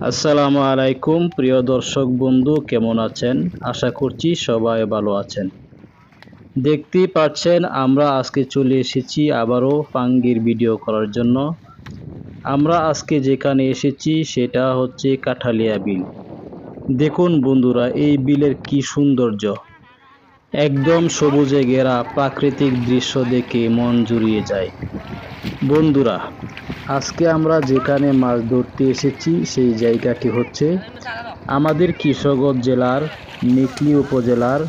আসসালামু আলাইকুম প্রিয় দর্শক বন্ধু, কেমন আছেন? আশা করছি সবাই ভালো আছেন। দেখতেই পাচ্ছেন আমরা আজকে চলে এসেছি আবারও ফাঙ্গির ভিডিও করার জন্য। আমরা আজকে যেখানে এসেছি সেটা হচ্ছে কাঠালিয়া বিল। দেখুন বন্ধুরা, এই বিলের কি সৌন্দর্য! একদম সবুজে ঘেরা প্রাকৃতিক দৃশ্য দেখে মন জুড়িয়ে যায়। বন্ধুরা, আজকে আমরা যেখানে মাছ ধরতে এসেছি সেই জায়গাটি হচ্ছে আমাদের কিশোরগঞ্জ জেলার নিকলী উপজেলার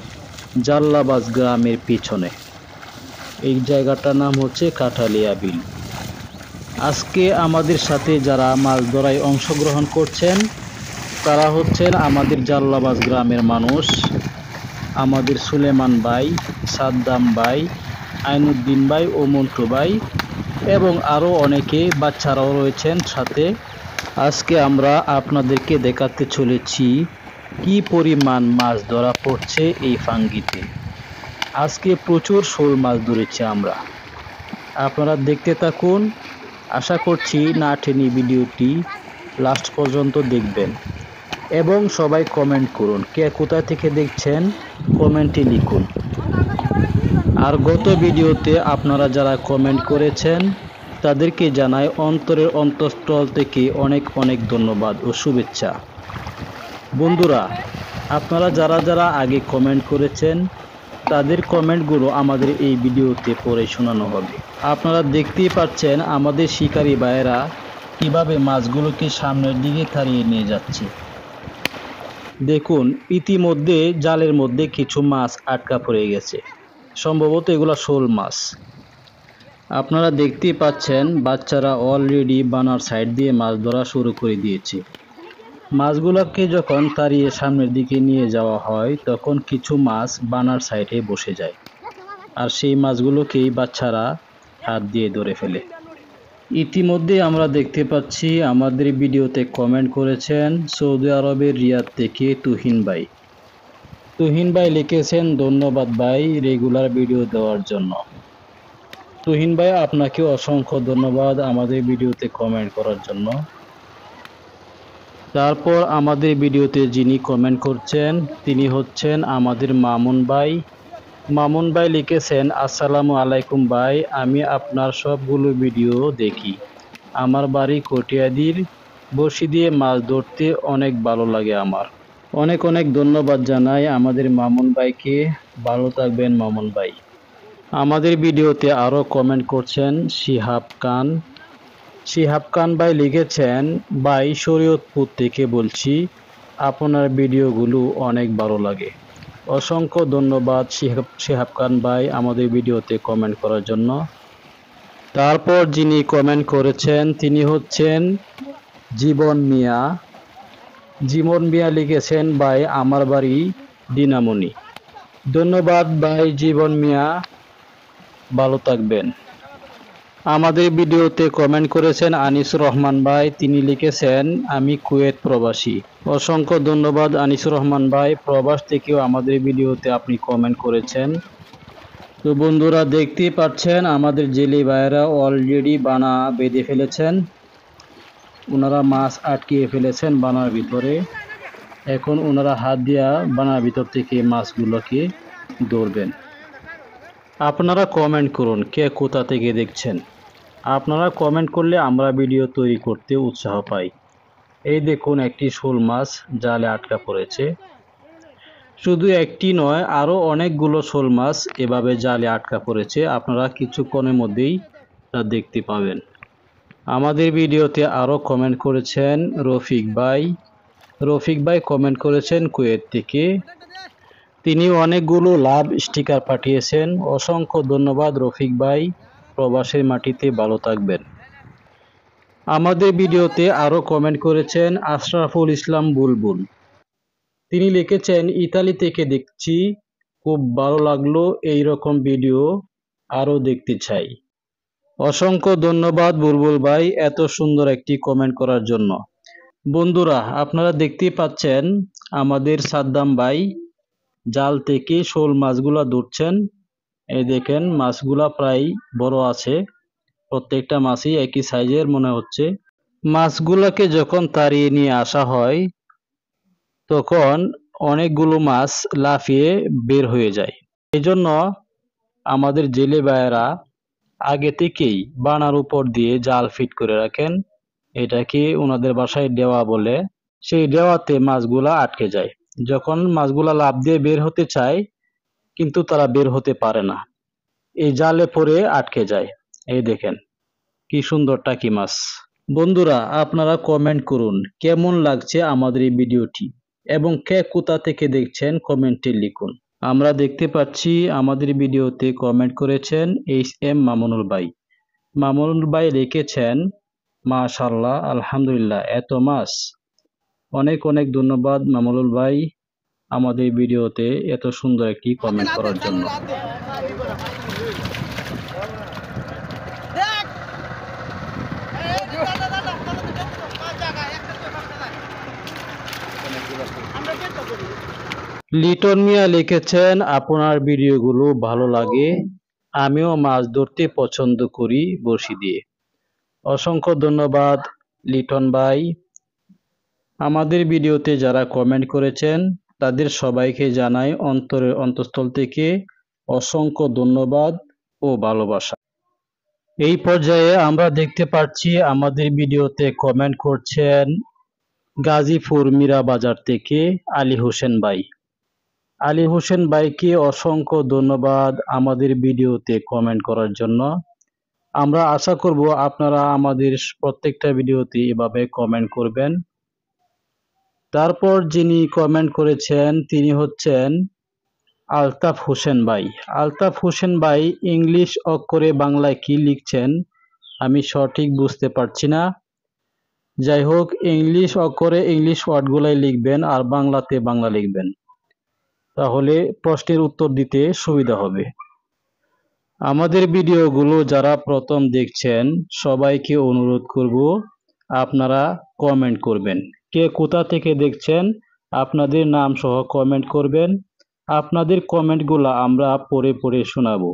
জাল্লাবাজ গ্রামের পিছনে। এই জায়গাটার নাম হচ্ছে কাঠালিয়া বিল। আজকে আমাদের সাথে যারা মাছ ধরায় অংশগ্রহণ করছেন তারা হচ্ছেন আমাদের জাল্লাবাজ গ্রামের মানুষ, আমাদের সুলেমান ভাই, সাদ্দাম ভাই, আইনুদ্দিন ভাই ও মন্টু ভাই এবং আরও অনেকে বাচ্চারাও রয়েছেন সাথে। আজকে আমরা আপনাদেরকে দেখাতে চলেছি কি পরিমাণ মাছ ধরা পড়ছে এই ফাঙ্গিতে। আজকে প্রচুর শোল মাছ ধরেছি আমরা। আপনারা দেখতে থাকুন। আশা করছি না টেনে ভিডিওটি লাস্ট পর্যন্ত দেখবেন এবং সবাই কমেন্ট করুন, কে কোথা থেকে দেখছেন কমেন্টে লিখুন। আর গত ভিডিওতে আপনারা যারা কমেন্ট করেছেন তাদেরকে জানাই অন্তরের অন্তঃস্থল থেকে অনেক অনেক ধন্যবাদ ও শুভেচ্ছা। বন্ধুরা, আপনারা যারা যারা আগে কমেন্ট করেছেন তাদের কমেন্টগুলো আমাদের এই ভিডিওতে পড়ে শোনানো হবে। আপনারা দেখতেই পাচ্ছেন আমাদের শিকারী ভাইয়েরা কিভাবে মাছগুলোকে সামনের দিকে তাড়িয়ে নিয়ে যাচ্ছে। দেখুন, ইতিমধ্যে জালের মধ্যে কিছু মাছ আটকা পড়ে গেছে, সম্ভবত এগুলো শোল মাছ। আপনারা দেখতেই পাচ্ছেন বাচ্চারা অলরেডি বানার সাইড দিয়ে মাছ ধরা শুরু করে দিয়েছে। মাছগুলোকে যখন তাড়িয়ে সামনের দিকে নিয়ে যাওয়া হয় তখন কিছু মাছ বানার সাইডে বসে যায়, আর সেই মাছগুলোকেই বাচ্চারা হাত দিয়ে ধরে ফেলে। ইতিমধ্যে আমরা দেখতে পাচ্ছি আমাদের ভিডিওতে কমেন্ট করেছেন সৌদি আরবের রিয়াদ থেকে তুহিন ভাই। তুহিন ভাই লিখেছেন, ধন্যবাদ ভাই রেগুলার ভিডিও দেওয়ার জন্য। তুহিন ভাই, আপনাকে অসংখ্য ধন্যবাদ আমাদের ভিডিওতে কমেন্ট করার জন্য। তারপর আমাদের ভিডিওতে যিনি কমেন্ট করছেন তিনি হচ্ছেন আমাদের মামুন ভাই। মামুন ভাই লিখেছেন, আসসালামু আলাইকুম ভাই, আমি আপনার সবগুলো ভিডিও দেখি। আমার বাড়ি কটিয়াদির, বড়শি দিয়ে মাছ ধরতে অনেক ভালো লাগে আমার। অনেক অনেক ধন্যবাদ জানাই আমাদের মামুন ভাইকে। ভালো থাকবেন মামুন ভাই। আমাদের ভিডিওতে আরও কমেন্ট করছেন শিহাব খান। শিহাব খান ভাই লিখেছেন, ভাই শরীয়তপুর থেকে বলছি, আপনার ভিডিওগুলো অনেক ভালো লাগে। অসংখ্য ধন্যবাদ শিহাব খান ভাই আমাদের ভিডিওতে কমেন্ট করার জন্য। তারপর যিনি কমেন্ট করেছেন তিনি হচ্ছেন জীবন মিয়া। জীবন মিয়া লিখেছেন, ভাই আমার বাড়ি দিনামণি। ধন্যবাদ ভাই জীবন মিয়া, ভালো থাকবেন। আমাদের ভিডিওতে কমেন্ট করেছেন আনিসুর রহমান ভাই, তিনি লিখেছেন, আমি কুয়েত প্রবাসী। অসংখ্য ধন্যবাদ আনিসুর রহমান ভাই, প্রবাস থেকেও আমাদের ভিডিওতে আপনি কমেন্ট করেছেন। তো বন্ধুরা, দেখতেই পাচ্ছেন আমাদের জেলে ভাইয়েরা অলরেডি বানা বেঁধে ফেলেছেন। ওনারা মাছ আটকিয়ে ফেলেছেন বানার ভিতরে। এখন ওনারা হাত দিয়া বানার ভিতর থেকে মাছগুলোকে ধরবেন। আপনারা কমেন্ট করুন কে কোথা থেকে দেখছেন। আপনারা কমেন্ট করলে আমরা ভিডিও তৈরি করতে উৎসাহ পাই। এই দেখুন, একটি শোল মাছ জালে আটকা পড়েছে। শুধু একটি নয়, আরও অনেকগুলো শোল মাছ এভাবে জালে আটকা পড়েছে। আপনারা কিছুক্ষণের মধ্যেই তা দেখতে পাবেন। আমাদের ভিডিওতে আরও কমেন্ট করেছেন রফিক ভাই। রফিক ভাই কমেন্ট করেছেন কুয়েত থেকে। তিনি অনেকগুলো লাভ স্টিকার পাঠিয়েছেন। অসংখ্য ধন্যবাদ রফিক ভাই, প্রবাসের মাটিতে ভালো থাকবেন। আমাদের ভিডিওতে আরও কমেন্ট করেছেন আশরাফুল ইসলাম বুলবুল। তিনি লিখেছেন, ইতালি থেকে দেখছি, খুব ভালো লাগলো, এই রকম ভিডিও আরও দেখতে চাই। অসংখ্য ধন্যবাদ বুলবুল ভাই এত সুন্দর একটি কমেন্ট করার জন্য। বন্ধুরা, আপনারা দেখতেই পাচ্ছেন আমাদের সাদ্দাম ভাই জাল থেকে শোল মাছগুলা ধরছেন। এই দেখেন, মাছগুলা প্রায় বড় আছে, প্রত্যেকটা মাছই একই সাইজের মনে হচ্ছে। মাছগুলোকে যখন তাড়িয়ে নিয়ে আসা হয় তখন অনেকগুলো মাছ লাফিয়ে বের হয়ে যায়। এজন্য আমাদের জেলে ভাইয়েরা আগে থেকেই বানার উপর দিয়ে জাল ফিট করে রাখেন। এটাকে ওনাদের বাসায় ডেওয়া বলে। সেই ডেওয়াতে মাছগুলা আটকে যায়। যখন মাছগুলা লাফ দিয়ে বের হতে চায় কিন্তু তারা বের হতে পারে না, এই জালে পড়ে আটকে যায়। এই দেখেন কি সুন্দর টাকি মাছ। বন্ধুরা, আপনারা কমেন্ট করুন কেমন লাগছে আমাদের এই ভিডিওটি এবং কে কোথা থেকে দেখছেন কমেন্টে লিখুন। আমরা দেখতে পাচ্ছি আমাদের ভিডিওতে কমেন্ট করেছেন HM মামুনুল ভাই। মামুনুল ভাই লিখেছেন, মাশাআল্লাহ, আলহামদুলিল্লাহ, এত মাছ। অনেক অনেক ধন্যবাদ মামুনুল ভাই আমাদের ভিডিওতে এত সুন্দর একটি কমেন্ট করার জন্য। লিটন মিয়া লিখেছেন, আপনার ভিডিওগুলো ভালো লাগে, আমিও মাছ ধরতে পছন্দ করি বড়শি দিয়ে। অসংখ্য ধন্যবাদ লিটন ভাই। আমাদের ভিডিওতে যারা কমেন্ট করেছেন তাদের সবাইকে জানাই অন্তরের অন্তঃস্থল থেকে অসংখ্য ধন্যবাদ ও ভালোবাসা। এই পর্যায়ে আমরা দেখতে পাচ্ছি আমাদের ভিডিওতে কমেন্ট করছেন গাজীপুর মীরা বাজার থেকে আলী হোসেন ভাই। আলী হোসেন ভাইকে অসংখ্য ধন্যবাদ আমাদের ভিডিওতে কমেন্ট করার জন্য। আমরা আশা করব আপনারা আমাদের প্রত্যেকটা ভিডিওতে এভাবে কমেন্ট করবেন। তারপর যিনি কমেন্ট করেছেন তিনি হচ্ছেন আলতাফ হোসেন ভাই। আলতাফ হোসেন ভাই ইংলিশ অক্ষরে বাংলায় কি লিখছেন আমি সঠিক বুঝতে পারছি না। যাই হোক, ইংলিশ অক্ষরে ইংলিশ ওয়ার্ডগুলাই লিখবেন আর বাংলাতে বাংলা লিখবেন, তাহলে প্রশ্নের উত্তর দিতে সুবিধা হবে। আমাদের ভিডিওগুলো যারা প্রথম দেখছেন সবাইকে অনুরোধ করব আপনারা কমেন্ট করবেন। কে কোথা থেকে দেখছেন আপনাদের নাম সহ কমেন্ট করবেন। আপনাদের কমেন্টগুলো আমরা পড়ে পড়ে শোনাবো।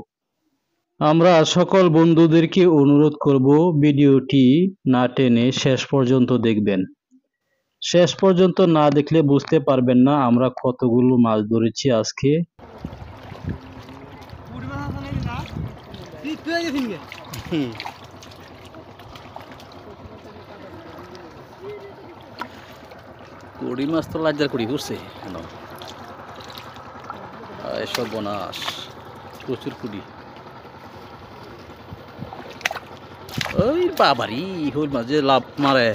আমরা সকল বন্ধুদেরকে অনুরোধ করব ভিডিওটি না টেনে শেষ পর্যন্ত দেখবেন। শেষ পর্যন্ত না দেখলে বুঝতে পারবেন না আমরা কতগুলো মাছ ধরেছি আজকে। কুড়ি মাছ তো লাজ্জার কুড়ি করছে সর্বনাশ, প্রচুর কুড়ি। ওই বাবারি হইল মাঝে লাভ মারে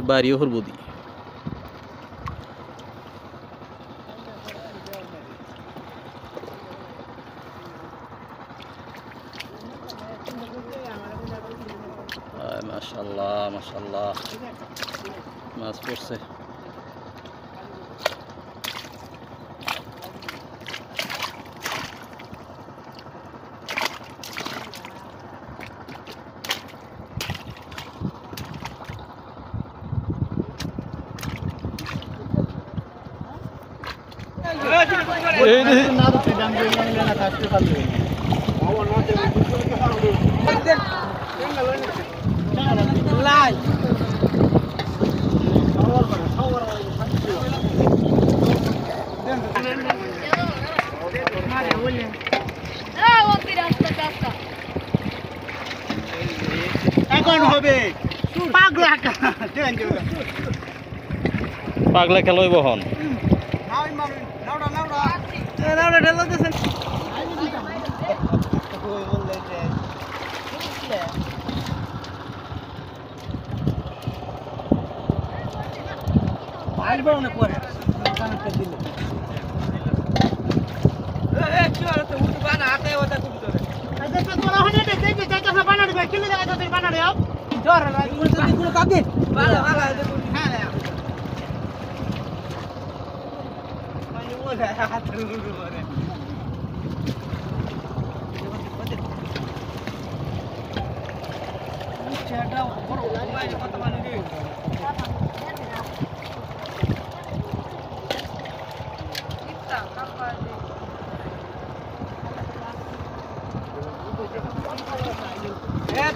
বাড়িও হরবদি। মাশাআল্লাহ মাশাআল্লাহ, মাছ পড়ছে। এখন হবে পাগলা পাগলা খেলই বহন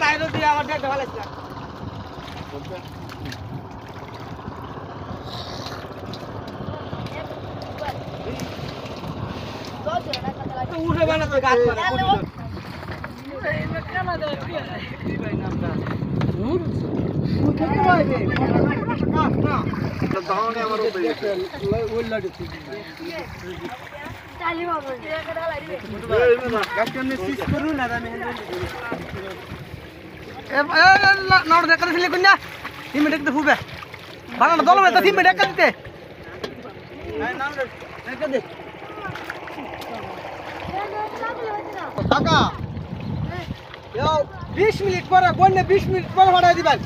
তাই আমার ভালো উঠে বানাতে গাছ মারা টাকা 20 মিনিট পরে বন্যে 20 মিনিট পরে ভাড়া দিবেন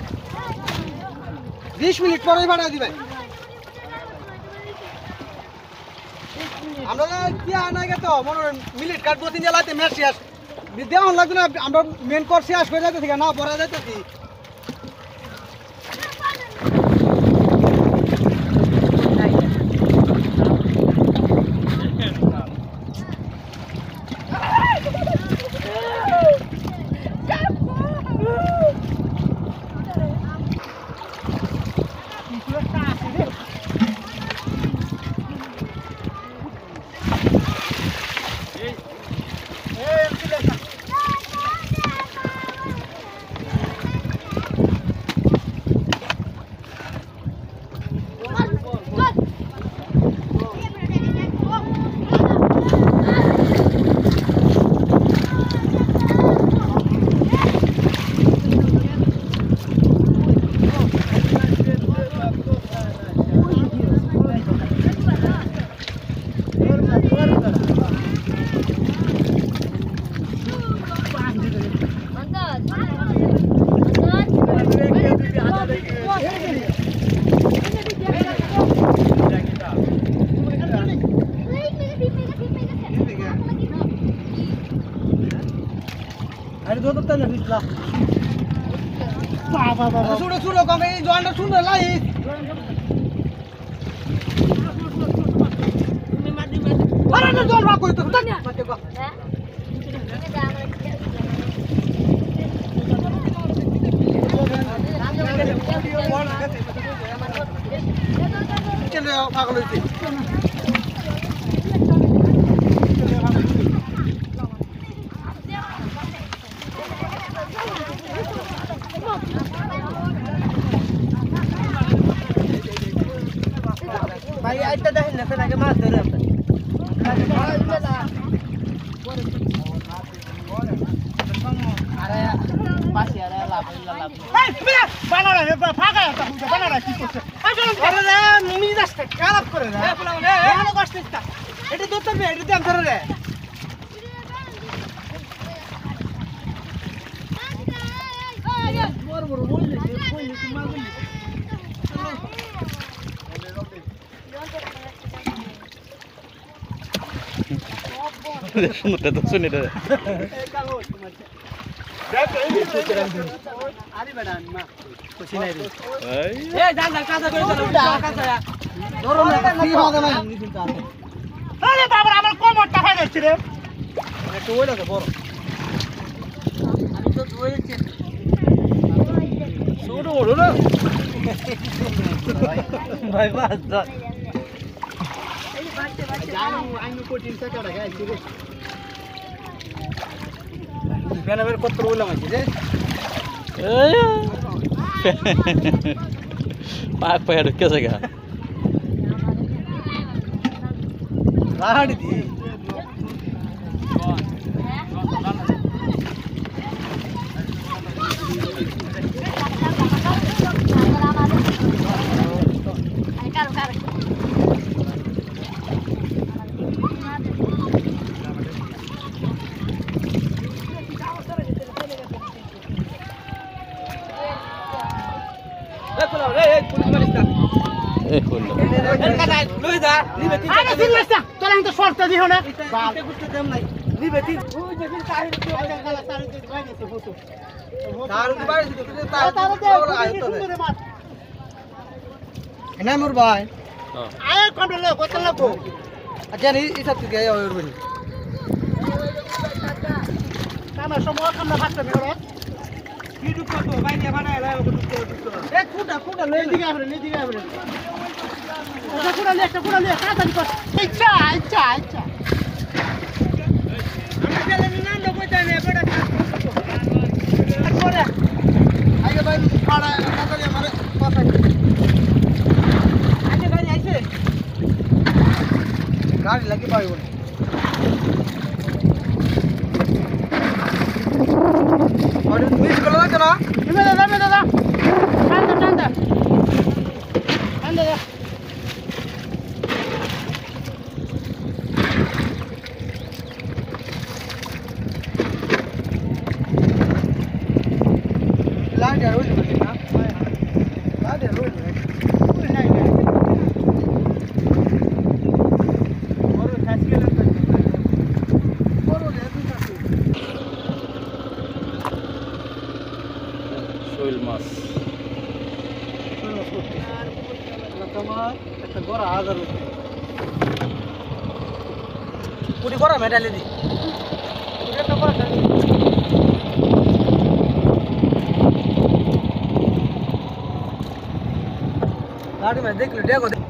20 মিনিট পরে ভাড়া দিবেন আমরা কি আনা গেতো মনে মিনিট কাটবো তিন জেলাতে ম্যাচ শেষ দেওয়া লাগবে না আমরা মেন কোর্স শেষ হয়ে যাইতেছি না পড়া যাইতেছি अरे दो तो नहीं निकला बाबा बाबा सुनो सुनो कम ये जो अंडर सुन रहा है अरे ना जोर मार कोई तो तक मत को चलो पागल होती भाई आइता दे ना से लगे मार दे रे अरे पासी अरे लाभ ए तुम्ही बाना रे फाका आता तुमचा बाना रे की करते अरे रे मी जास्त खराब करे रे एवढं गोष्ट इतका एटी दोतर बे एटी दाम धर रे बरोबर बोलले की मागली শুনতে তো শুনি রে আরে বেটা মা খুশি নাই রে এই জান না কাঁচা করে দাও কাঁচা ধরো না কি হবে না নিদিন আছে আরে বাবা আমার কোমরটা ফাই যাচ্ছে রে একটু ওই লাগে বড় আমি তো ধুয়ে যাচ্ছি ছোট বড় না ভাই বাস ধর জানো আইনো কোটিন টাকা টাকা ঠিক আছে বেনাবের কত বললাম আছে রে পাক পায় ঢুকে গেছে গা রাহাড়ি দি ইউটিউব করতো ভাই নিয়ে বানায় লাইভ করতে এ কুটা লেদিকে আইবে ওটা কুটা লে তাড়াতাড়ি কর ইচ্ছা আমি চ্যানেলের নাম লোক কইতা নে বড় করে আগে ভাই পাড়া তাড়াতাড়ি আমারে কথা আগে ভাই আইছে গাড়ি লাগি পাইব না और मिस कर ला चला में दादा टांदा ला जा रोज ना ला दे रोज नहीं और खास के लग और ले तू শৈল মাছ একটা গড়া হাজার পুরি গড়া মেডালে দি একটা গড়া गाड़ी में देख लो देखो